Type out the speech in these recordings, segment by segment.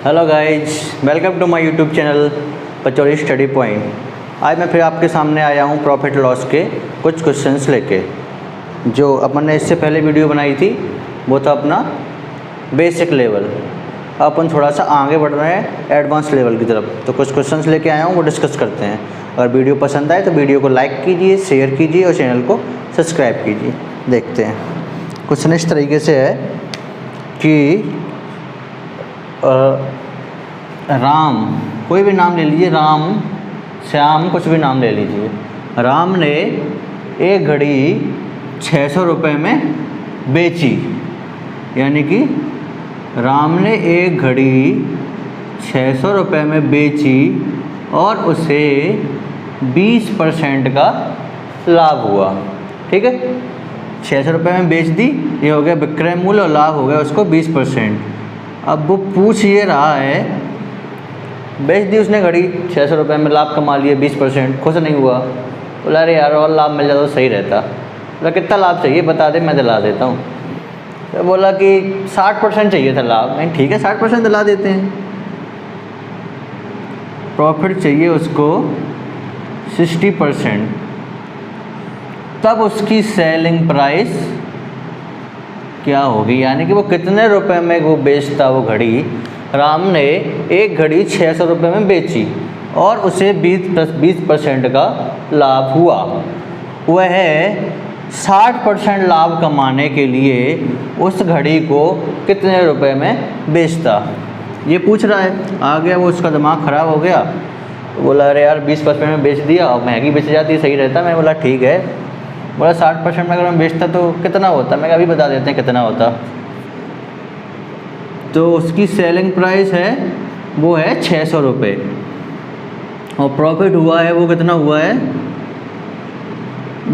Hello guys, welcome to my YouTube channel Pachauri study point. आज मैं फिर आपके सामने आया हूँ प्रॉफिट लॉस के कुछ क्वेश्चंस लेके। जो अपन ने इससे पहले वीडियो बनाई थी वो था अपना बेसिक लेवल। अपन थोड़ा सा आगे बढ़ रहे हैं एडवांस लेवल की तरफ, तो कुछ क्वेश्चंस लेके आया हूँ, वो डिस्कस करते हैं। अगर वीडियो पसंद आए तो वीडियो को लाइक कीजिए, शेयर कीजिए और चैनल को सब्सक्राइब कीजिए। देखते हैं क्वेश्चन इस तरीके से है कि राम, कोई भी नाम ले लीजिए, राम, श्याम, कुछ भी नाम ले लीजिए। राम ने एक घड़ी 600 रुपये में बेची, यानी कि राम ने एक घड़ी 600 रुपये में बेची और उसे 20% का लाभ हुआ। ठीक है, 600 रुपये में बेच दी, ये हो गया विक्रय मूल्य और लाभ हो गया उसको 20%। अब वो पूछ ये रहा है, बेच दी उसने घड़ी 600 रुपये में, लाभ कमा लिए 20%, खुश नहीं हुआ। बोला अरे यार और लाभ मिल जाता तो सही रहता। बोला कितना लाभ चाहिए बता दे, मैं दिला देता हूँ। तो बोला कि 60% चाहिए था लाभ। नहीं ठीक है, 60% दिला देते हैं। प्रॉफिट चाहिए उसको 60%। तब उसकी सेलिंग प्राइस क्या होगी, यानी कि वो कितने रुपए में वो बेचता वो घड़ी। राम ने एक घड़ी 600 रुपये में बेची और उसे 20% का लाभ हुआ। वह 60% लाभ कमाने के लिए उस घड़ी को कितने रुपए में बेचता, ये पूछ रहा है। आ गया वो, उसका दिमाग ख़राब हो गया। बोला अरे यार 20% में बेच दिया और महंगी बेच जाती सही रहता। मैं बोला ठीक है। बोला 60% में अगर मैं बेचता तो कितना होता, मैं अभी बता देते हैं कितना होता। तो उसकी सेलिंग प्राइस है वो है 600 रुपये और प्रॉफिट हुआ है वो कितना हुआ है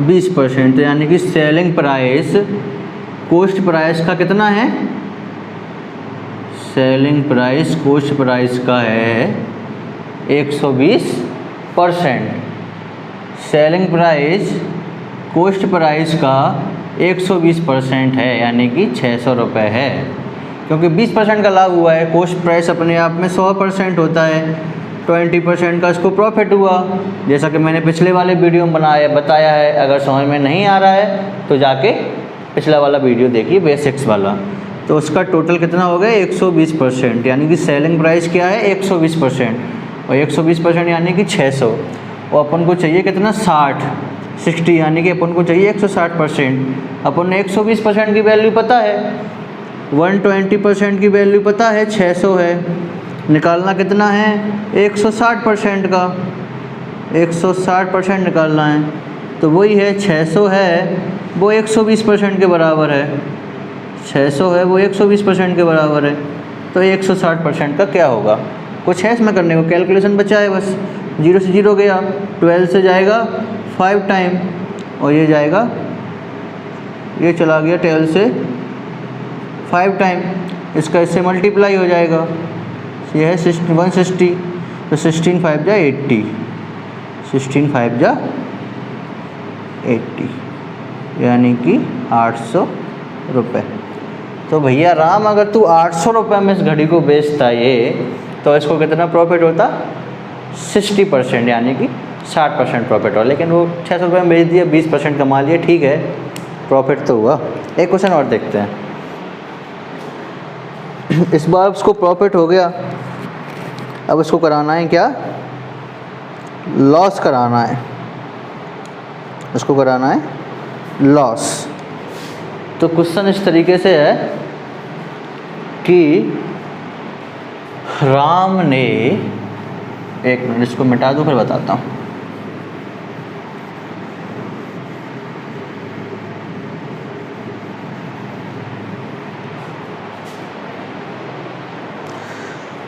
20%, यानी कि सेलिंग प्राइस कॉस्ट प्राइस का कितना है, सेलिंग प्राइस कॉस्ट प्राइस का है 120%। सेलिंग प्राइस कॉस्ट प्राइस का 120% है, यानी कि 600 रुपये है। क्योंकि 20% का लाभ हुआ है, कॉस्ट प्राइस अपने आप में 100% होता है, 20% का इसको प्रॉफिट हुआ। जैसा कि मैंने पिछले वाले वीडियो में बताया है। अगर समझ में नहीं आ रहा है तो जाके पिछला वाला वीडियो देखिए, बेसिक्स वाला। तो उसका टोटल कितना हो गया 120%, यानी कि सेलिंग प्राइस क्या है 120% और 120% यानी कि 600। और अपन को चाहिए कितना 60, यानी कि अपन को चाहिए 160%। अपन ने 120% की वैल्यू पता है, 120% की वैल्यू पता है 600 है। निकालना कितना है 160% का, 160% निकालना है। तो वही है 600 है वो 120% के बराबर है, 600 है वो 120% के बराबर है। तो 160% का क्या होगा, कुछ है इसमें करने को, कैलकुलेशन बचा है बस। 0 से 0 गया, 12 से जाएगा 5 टाइम और ये जाएगा, ये चला गया 12 से 5 टाइम, इसका इससे मल्टीप्लाई हो जाएगा। ये है 160, तो 16 5 जा 80, 16 5 जा 80, यानी कि 800 रुपये। तो भैया राम अगर तू 800 रुपये में इस घड़ी को बेचता ये, तो इसको कितना प्रॉफिट होता 60%, यानी कि 60% प्रॉफिट हो। लेकिन वो 600 रुपये में बेच दिया, 20% कमा लिया, ठीक है प्रॉफिट तो हुआ। एक क्वेश्चन और देखते हैं। इस बार उसको प्रॉफिट हो गया, अब उसको कराना है क्या, लॉस कराना है। उसको कराना है लॉस। तो क्वेश्चन इस तरीके से है कि राम ने, एक मिनट इसको मिटा दूँ फिर बताता हूँ।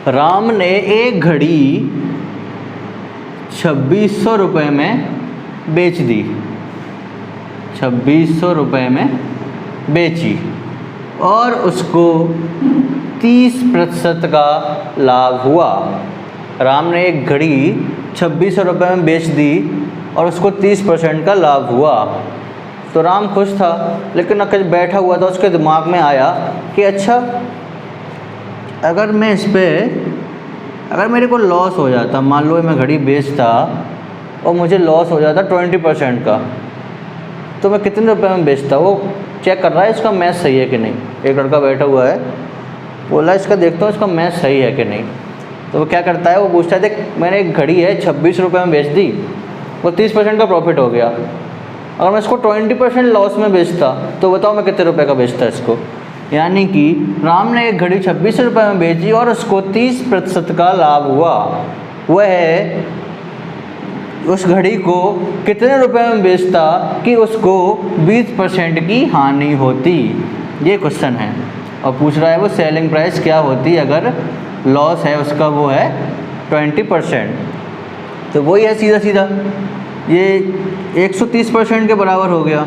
राम ने एक घड़ी 2600 रुपये में बेच दी, 2600 रुपये में बेची और उसको 30% का लाभ हुआ। राम ने एक घड़ी 2600 रुपये में बेच दी और उसको 30% का लाभ हुआ। तो राम खुश था, लेकिन अकेले बैठा हुआ था, उसके दिमाग में आया कि अच्छा अगर मैं इस पर अगर मेरे को लॉस हो जाता, मान लो मैं घड़ी बेचता और मुझे लॉस हो जाता 20% का, तो मैं कितने रुपए में बेचता? वो चेक कर रहा है इसका मैथ सही है कि नहीं। एक लड़का बैठा हुआ है, बोला इसका देखता हूँ इसका मैथ सही है कि नहीं। तो वो क्या करता है, वो पूछता है देख मैंने एक घड़ी है 26 रुपये में बेच दी, वो 30% का प्रॉफिट हो गया। अगर मैं इसको 20% लॉस में बेचता तो बताओ मैं कितने रुपए का बेचता इसको। यानी कि राम ने एक घड़ी 26 रुपये में बेची और उसको 30% का लाभ हुआ। वह उस घड़ी को कितने रुपए में बेचता कि उसको 20% की हानि होती? ये क्वेश्चन है और पूछ रहा है वो सेलिंग प्राइस क्या होती अगर लॉस है उसका वो है 20%। तो वही है सीधा सीधा, ये 130% के बराबर हो गया।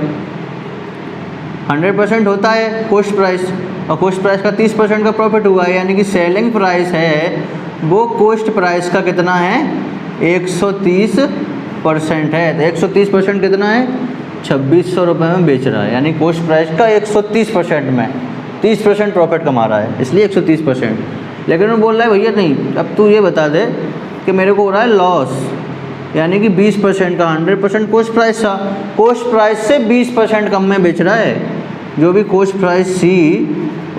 100% होता है कॉस्ट प्राइस और कॉस्ट प्राइस का 30% का प्रॉफिट हुआ है, यानी कि सेलिंग प्राइस है वो कॉस्ट प्राइस का कितना है? 130% है। तो 130% कितना है? 2600 रुपये में बेच रहा है, यानी कॉस्ट प्राइस का 130% में 30% प्रॉफिट कमा रहा है, इसलिए 130%। लेकिन वो बोल रहा है भैया नहीं, अब तू ये बता दे कि मेरे को हो रहा है लॉस, यानी कि 20% का 100% कॉस्ट प्राइस था, कॉस्ट प्राइस से 20% कम में बेच रहा है। जो भी कॉस्ट प्राइस थी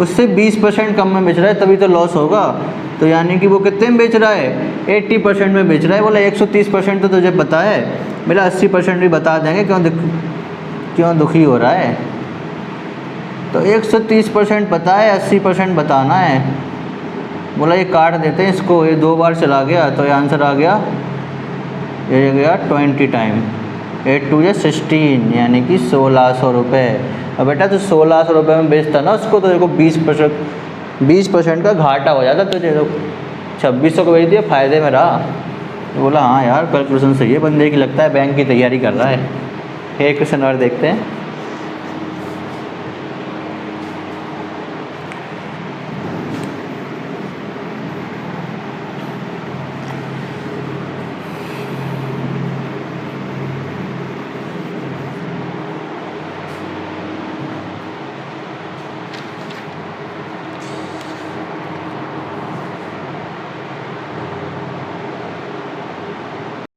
उससे 20% कम में बेच रहा है, तभी तो लॉस होगा। तो यानी कि वो कितने में बेच रहा है? 80% में बेच रहा है। बोला 130% तो तुझे पता है, मेरा 80% भी बता देंगे, क्यों दुखी हो रहा है? तो 130% पता है, 80% बताना है। बोला ये काट देते हैं इसको, ये 2 बार चला गया तो ये आंसर आ गया, ये गया 20 टाइम 8 2 16, यानी कि 1600 रुपये। अब बेटा तो 1600 रुपये में बेचता ना उसको, तो देखो 20% का घाटा हो जाता तुझे। तो 2600 को बेच दिया, फ़ायदे में रहा। तो बोला हाँ यार कैलकुलेशन सही है बंदे की, लगता है बैंक की तैयारी कर रहा है। एक क्वेश्चन और देखते हैं।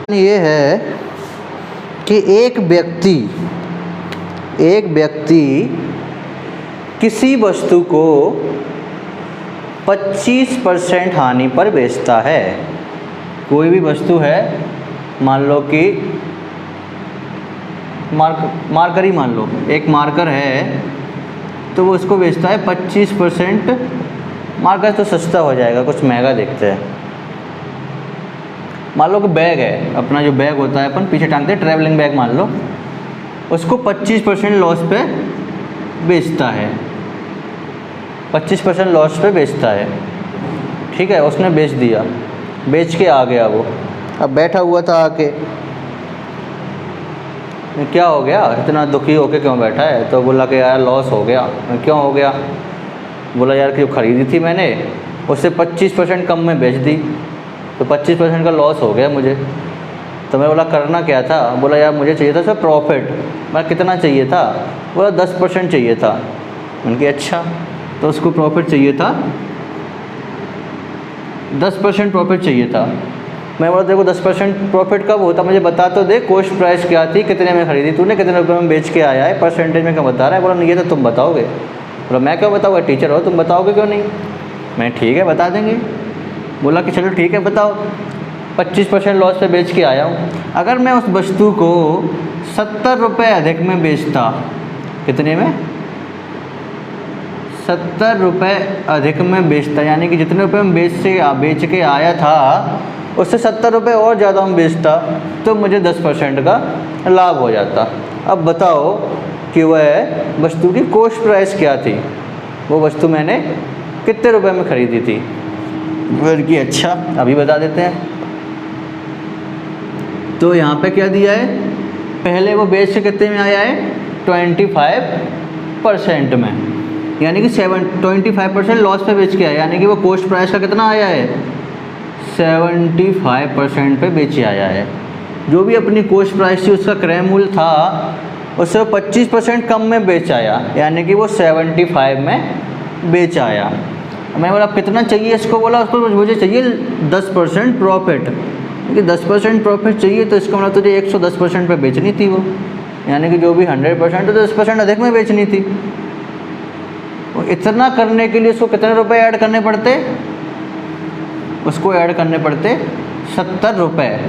ये है कि एक व्यक्ति किसी वस्तु को 25% हानि पर बेचता है। कोई भी वस्तु है, मान लो कि मार्कर ही मान लो, एक मार्कर है तो वो उसको बेचता है 25%। मार्कर तो सस्ता हो जाएगा, कुछ महंगा देखते हैं। मान लो कि बैग है, अपना जो बैग होता है अपन पीछे टांगते हैं, ट्रैवलिंग बैग मान लो, उसको 25% लॉस पे बेचता है। 25% लॉस पे बेचता है, ठीक है। उसने बेच दिया, बेच के आ गया वो, अब बैठा हुआ था आके, क्या हो गया इतना दुखी होके क्यों बैठा है? तो बोला कि यार लॉस हो गया। क्यों हो गया? बोला यार कि खरीदी थी मैंने, उससे 25% कम में बेच दी, तो 25% का लॉस हो गया मुझे। तो मैं बोला करना क्या था? बोला यार मुझे चाहिए था सर प्रॉफिट। मैं कितना चाहिए था? बोला 10% चाहिए था। मैंने कहा अच्छा, तो उसको प्रॉफिट चाहिए था 10% प्रॉफिट चाहिए था। मैं बोला देखो 10% प्रॉफिट कब होता मुझे बता तो दे, कॉस्ट प्राइस क्या थी, कितने में खरीदी तूने, कितने रुपये में बेच के आया है, परसेंटेज में क्या बता रहा है? बोला नहीं ये तो तुम बताओगे। बोला मैं क्यों बताऊँगा, टीचर हो तुम बताओगे क्यों नहीं? मैं ठीक है बता देंगे। बोला कि चलो ठीक है बताओ। 25% लॉस पे बेच के आया हूँ। अगर मैं उस वस्तु को 70 रुपये अधिक में बेचता, कितने में? 70 रुपये अधिक में बेचता, यानी कि जितने रुपये में बेच के आया था उससे 70 रुपये और ज़्यादा में बेचता, तो मुझे 10% का लाभ हो जाता। अब बताओ कि वह वस्तु की कॉस्ट प्राइस क्या थी, वो वस्तु मैंने कितने रुपए में ख़रीदी थी? कि अच्छा अभी बता देते हैं। तो यहाँ पे क्या दिया है, पहले वो बेच के कितने में आया है? 25% में, यानी कि 25% लॉस पे बेच के आया, यानी कि वो कॉस्ट प्राइस का कितना आया है? 75% पे बेचे आया है। जो भी अपनी कॉस्ट प्राइस थी उसका क्रय मूल्य था, उससे 25% कम में बेच आया, यानी कि वो 75 में बेच आया। मैंने बोला कितना चाहिए इसको, बोला उसको मुझे चाहिए 10% प्रॉफिट, क्योंकि 10% प्रॉफिट चाहिए तो इसका मतलब तुझे 110% पे बेचनी थी वो, यानी कि जो भी 100% तो 10% अधिक में बेचनी थी। इतना करने के लिए उसको कितने रुपए ऐड करने पड़ते, उसको ऐड करने पड़ते 70 रुपये,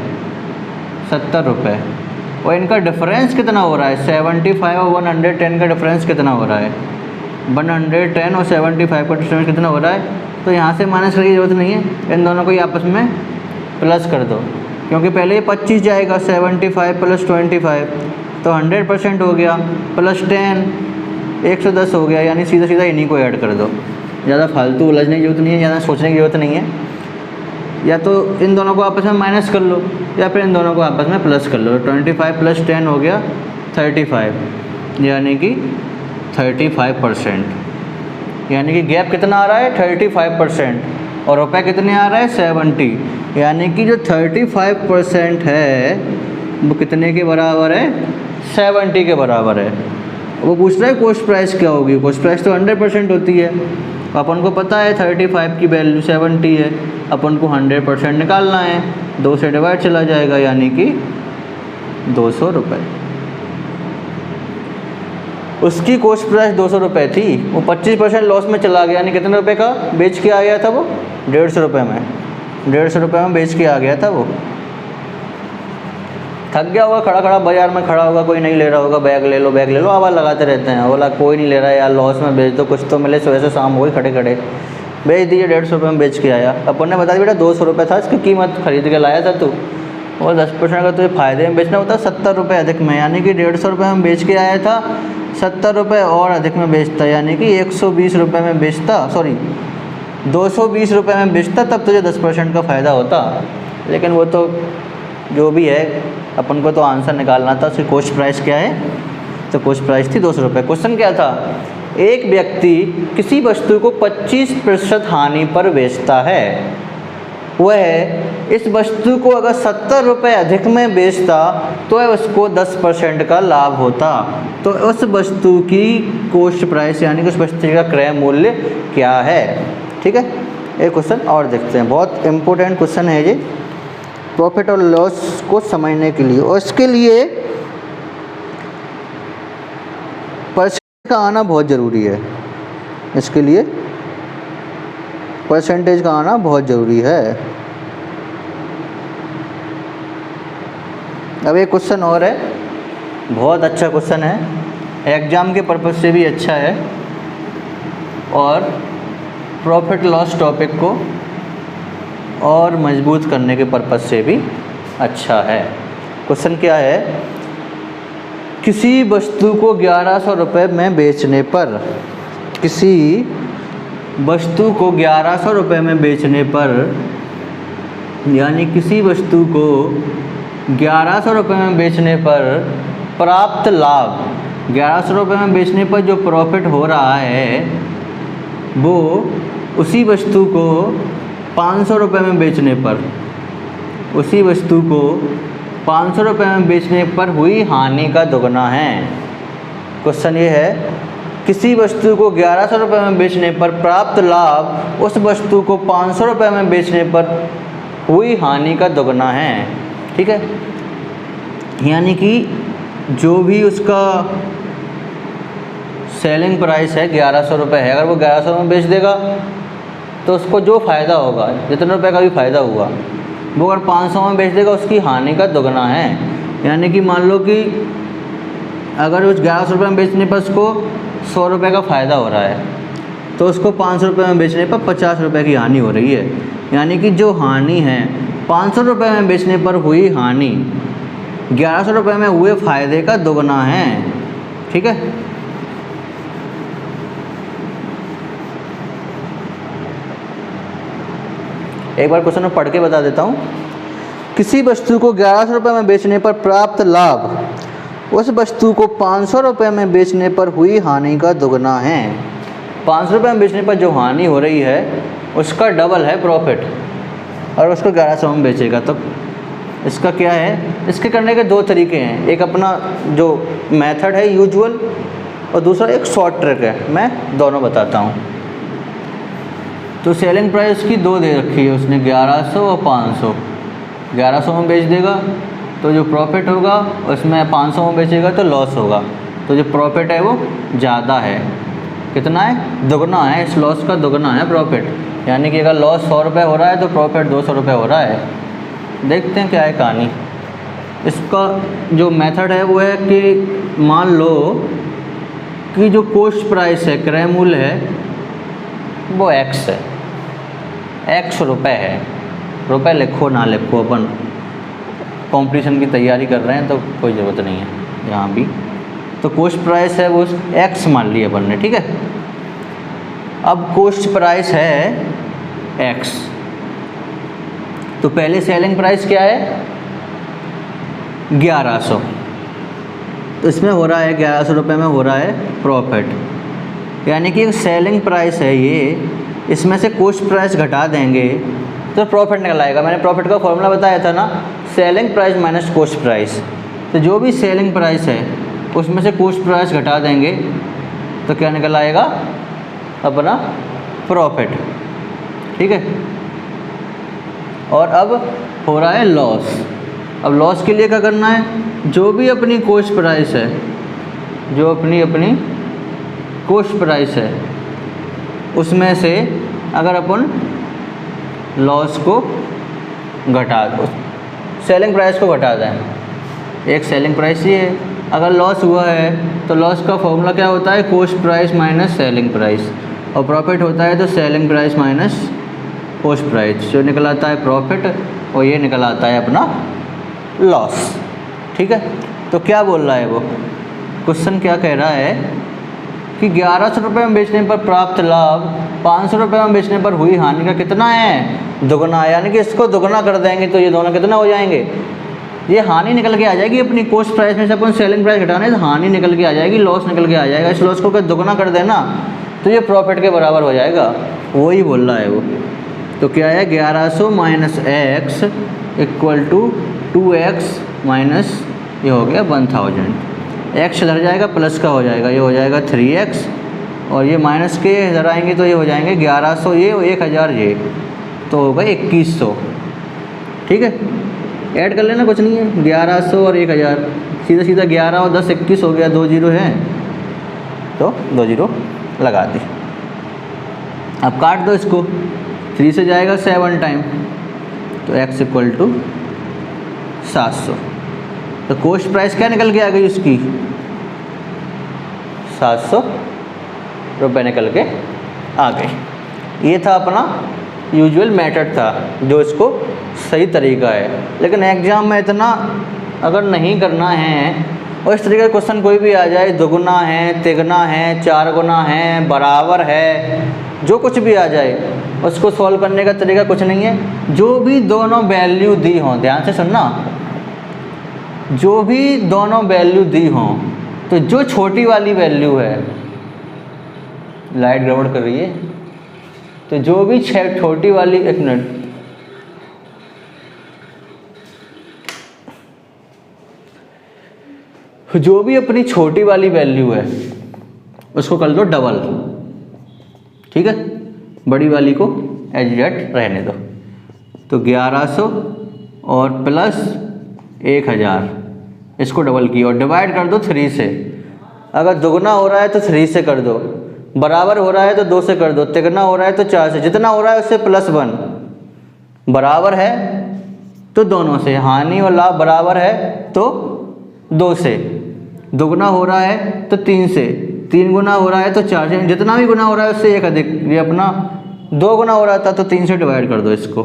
70 रुपये। और इनका डिफरेंस कितना हो रहा है, 75 और 110 का डिफरेंस कितना हो रहा है, 110 और 75 का डिफरेंस कितना हो रहा है। तो यहाँ से माइनस करने की ज़रूरत नहीं है, इन दोनों को ही आपस में प्लस कर दो, क्योंकि पहले ये 25 जाएगा, 75 प्लस 25 तो 100% हो गया, प्लस 10 110 हो गया, यानी सीधा सीधा इन्हीं को ऐड कर दो। ज़्यादा फालतू उलझने की जरूरत नहीं है, ज़्यादा सोचने की ज़रूरत नहीं है। या तो इन दोनों को आपस में माइनस कर लो या फिर इन दोनों को आपस में प्लस कर लो। 25 प्लस 10 हो गया 35, यानी कि 35%, यानी कि गैप कितना आ रहा है 35%, और रुपए कितने आ रहा है 70, यानी कि जो 35% है वो कितने के बराबर है, 70 के बराबर है। वो पूछ रहा है कॉस्ट प्राइस क्या होगी, कॉस्ट प्राइस तो 100% होती है, अपन को पता है 35 की वैल्यू 70 है, अपन को 100% निकालना है, 2 से डिवाइड चला जाएगा, यानी कि 200 रुपये। उसकी कॉस्ट प्राइस 200 रुपये थी, वो 25% लॉस में चला गया, यानी कितने रुपए का बेच के आ गया था वो, 150 रुपये में, 150 रुपये में बेच के आ गया था वो। थक गया होगा, खड़ा खड़ा बाजार में खड़ा होगा, कोई नहीं ले रहा होगा, बैग ले लो आवाज़ लगाते रहते हैं, बोला कोई नहीं ले रहा है यार, लॉस में बेच दो, कुछ तो मिले। सुबह से शाम हो गई, खड़े खड़े बेच दिए, 150 रुपये में बेच के आया। अपन ने बता दिया बेटा 200 रुपये था इसकी कीमत, खरीद के लाया था तू, और 10% अगर तुझे फ़ायदे में बेचना होता 70 रुपये अधिक में, यानी कि 150 रुपये में बेच के आया था, 70 रुपये और अधिक में बेचता, यानी कि 120 रुपये में बेचता, सॉरी 220 रुपये में बेचता, तब तुझे 10% का फ़ायदा होता। लेकिन वो तो जो भी है, अपन को तो आंसर निकालना था, उसकी कॉस्ट प्राइस क्या है, तो कॉस्ट प्राइस थी 200 रुपये। क्वेश्चन क्या था, एक व्यक्ति किसी वस्तु को 25% हानि पर बेचता है, वह इस वस्तु को अगर 70 रुपये अधिक में बेचता तो उसको 10% का लाभ होता, तो उस वस्तु की कॉस्ट प्राइस यानी कि उस वस्तु का क्रय मूल्य क्या है। ठीक है, एक क्वेश्चन और देखते हैं, बहुत इंपॉर्टेंट क्वेश्चन है ये प्रॉफिट और लॉस को समझने के लिए, और इसके लिए परसेंटेज का आना बहुत ज़रूरी है, इसके लिए परसेंटेज का आना बहुत ज़रूरी है। अब एक क्वेश्चन और है, बहुत अच्छा क्वेश्चन है, एग्ज़ाम के पर्पज़ से भी अच्छा है और प्रॉफिट लॉस टॉपिक को और मजबूत करने के पर्पज़ से भी अच्छा है। क्वेश्चन क्या है, किसी वस्तु को 1100 रुपये में बेचने पर, किसी वस्तु को 1100 रुपये में बेचने पर, यानी किसी वस्तु को 1100 रुपये में बेचने पर प्राप्त लाभ, 1100 रुपये में बेचने पर जो प्रॉफिट हो रहा है वो उसी वस्तु को 500 रुपये में बेचने पर, उसी वस्तु को 500 रुपये में बेचने पर हुई हानि का दोगुना है। क्वेश्चन ये है, किसी वस्तु को 1100 रुपये में बेचने पर प्राप्त लाभ उस वस्तु को 500 रुपये में बेचने पर हुई हानि का दोगुना है। ठीक है, यानी कि जो भी उसका सेलिंग प्राइस है 1100 रुपये है, अगर वो 1100 में बेच देगा तो उसको जो फ़ायदा होगा, जितने रुपए का भी फ़ायदा हुआ, वो अगर 500 में बेच देगा उसकी हानि का दोगुना है। यानी कि मान लो कि अगर उस 1100 रुपये में बेचने पर उसको 100 रुपये का फ़ायदा हो रहा है, तो उसको 500 रुपये में बेचने पर 50 रुपये की हानि हो रही है। यानी कि जो हानि है 500 रुपये में बेचने पर हुई हानि 1100 रुपये में हुए फ़ायदे का दोगुना है। ठीक है, एक बार क्वेश्चन में पढ़ के बता देता हूँ। किसी वस्तु को 1100 रुपये में बेचने पर प्राप्त लाभ उस वस्तु को 500 रुपये में बेचने पर हुई हानि का दोगुना है। 500 रुपये में बेचने पर जो हानि हो रही है उसका डबल है प्रॉफिट, और उसको 1100 में बेचेगा तो इसका क्या है, इसके करने के 2 तरीके हैं। एक अपना जो मेथड है यूजुअल, और दूसरा एक शॉर्ट ट्रिक है। मैं दोनों बताता हूँ। तो सेलिंग प्राइस की 2 दे रखी है उसने, 1100 और 500। 1100 में बेच देगा तो जो प्रॉफिट होगा उसमें, 500 में बेचेगा तो लॉस होगा। तो जो प्रॉफिट है वो ज़्यादा है। कितना है? दुगना है। इस लॉस का दुगना है प्रॉफिट। यानी कि अगर लॉस 100 रुपये हो रहा है तो प्रॉफिट 200 रुपये हो रहा है। देखते हैं क्या है कहानी। इसका जो मेथड है वो है कि मान लो कि जो कॉस्ट प्राइस है, क्रय मूल्य है, वो x है, x रुपये है। रुपये लिखो ना लिखो, अपन कंपटीशन की तैयारी कर रहे हैं तो कोई ज़रूरत नहीं है यहाँ भी। तो कॉस्ट प्राइस है वो x मान लिया अपन ने, ठीक है। अब कॉस्ट प्राइस है x, तो पहले सेलिंग प्राइस क्या है? 1100। तो इसमें हो रहा है 1100 रुपये में हो रहा है प्रॉफिट। यानी कि सेलिंग प्राइस है ये, इसमें से कॉस्ट प्राइस घटा देंगे तो प्रॉफिट निकल आएगा। मैंने प्रॉफिट का फॉर्मूला बताया था ना, selling price minus cost price. तो जो भी सेलिंग प्राइस है उसमें से कॉस्ट प्राइस घटा देंगे तो क्या निकल आएगा? अपना प्रॉफिट, ठीक है। और अब हो रहा है लॉस। अब लॉस के लिए क्या करना है? जो भी अपनी कॉस्ट प्राइस है, जो अपनी कॉस्ट प्राइस है, उसमें से अगर अपन लॉस को घटा दो, सेलिंग प्राइस को घटा दें। एक सेलिंग प्राइस ही है, अगर लॉस हुआ है तो लॉस का फॉर्मूला क्या होता है? Cost price minus selling price. और प्रॉफिट होता है तो selling price minus cost price. जो निकल आता है प्रॉफिट और ये निकल आता है अपना लॉस, ठीक है। तो क्या बोल रहा है वो क्वेश्चन? क्या कह रहा है कि 1100 रुपये में बेचने पर प्राप्त लाभ 500 रुपये में बेचने पर हुई हानि का कितना है? दुगना। यानी कि इसको दुगना कर देंगे तो ये दोनों कितना हो जाएंगे? ये हानि निकल के आ जाएगी। अपनी कॉस्ट प्राइस में से अपन सेलिंग प्राइस घटाने तो हानि निकल के आ जाएगी, लॉस निकल के आ जाएगा। इस लॉस को अगर दुगना कर देना तो ये प्रॉफिट के बराबर हो जाएगा। वही बोल रहा है वो। तो क्या है? 1100 minus x equal to 2x minus ये हो गया 1000। एक्स इधर जाएगा प्लस का हो जाएगा, ये हो जाएगा 3x, और ये माइनस के इधर आएंगे तो ये हो जाएंगे 1100 ये और 1000 ये, तो होगा 2100, ठीक है। ऐड कर लेना, कुछ नहीं है। 1100 और 1000 सीधा सीधा 11 और 10 21 हो गया। 2 जीरो है तो 2 जीरो लगा दी। अब काट दो इसको, 3 से जाएगा 7 टाइम तो x इक्वल टू 700। तो कॉस्ट प्राइस क्या निकल के आ गई उसकी? 700 रुपये निकल के आ गई। ये था अपना यूजुअल मेथड था, जो इसको सही तरीका है। लेकिन एग्ज़ाम में इतना अगर नहीं करना है और इस तरीके का क्वेश्चन कोई भी आ जाए, दुगुना है, तिगना है, 4 गुना है, बराबर है, जो कुछ भी आ जाए, उसको सॉल्व करने का तरीका कुछ नहीं है। जो भी दोनों वैल्यू दी हों, ध्यान से सुनना, जो भी दोनों वैल्यू दी हों, तो जो छोटी वाली वैल्यू है, लाइट गड़बड़ कर रही है, तो जो भी छोटी वाली, एक मिनट, जो भी अपनी छोटी वाली वैल्यू है उसको कर दो डबल, ठीक है। बड़ी वाली को एज इट रहने दो। तो 1100 और प्लस 1000 इसको डबल किया और डिवाइड कर दो 3 से। अगर दुगना हो रहा है तो 3 से कर दो, बराबर हो रहा है तो 2 से कर दो, तिगना हो रहा है तो 4 से, जितना हो रहा है उससे +1, बराबर है तो दोनों से, हानि और लाभ बराबर है तो 2 से, दुगना हो रहा है तो 3 से, 3 गुना हो रहा है तो 4 से, जितना भी गुना हो रहा है उससे 1 अधिक। ये अपना 2 गुना हो रहा था तो 3 से डिवाइड कर दो इसको।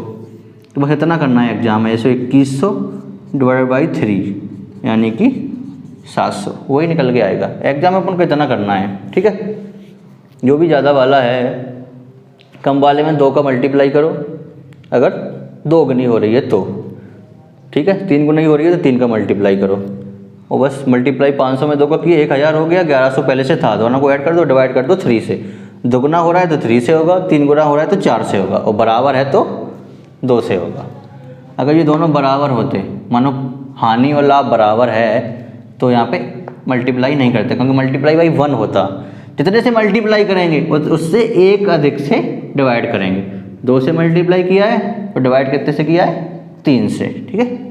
तो बस इतना करना है एग्जाम में। 2100 डिवाइड बाई 3 यानी कि 700, वही निकल के आएगा। एग्जाम में अपन को इतना करना है, ठीक है। जो भी ज़्यादा वाला है, कम वाले में 2 का मल्टीप्लाई करो, अगर 2 गुनी हो रही है तो, ठीक है। 3 गुना ही हो रही है तो 3 का मल्टीप्लाई करो, और बस मल्टीप्लाई 500 में 2 का किए 1000 हो गया। 1100 पहले से था, दोनों को ऐड कर दो, डिवाइड कर दो 3 से। दुगुना हो रहा है तो 3 से होगा, 3 गुना हो रहा है तो 4 से होगा, और बराबर है तो 2 से होगा। अगर ये दोनों बराबर होते, मानो हानि और लाभ बराबर है, तो यहाँ पे मल्टीप्लाई नहीं करते, क्योंकि मल्टीप्लाई बाई 1 होता। जितने से मल्टीप्लाई करेंगे उससे 1 अधिक से डिवाइड करेंगे। 2 से मल्टीप्लाई किया है और डिवाइड कितने से किया है, 3 से, ठीक है।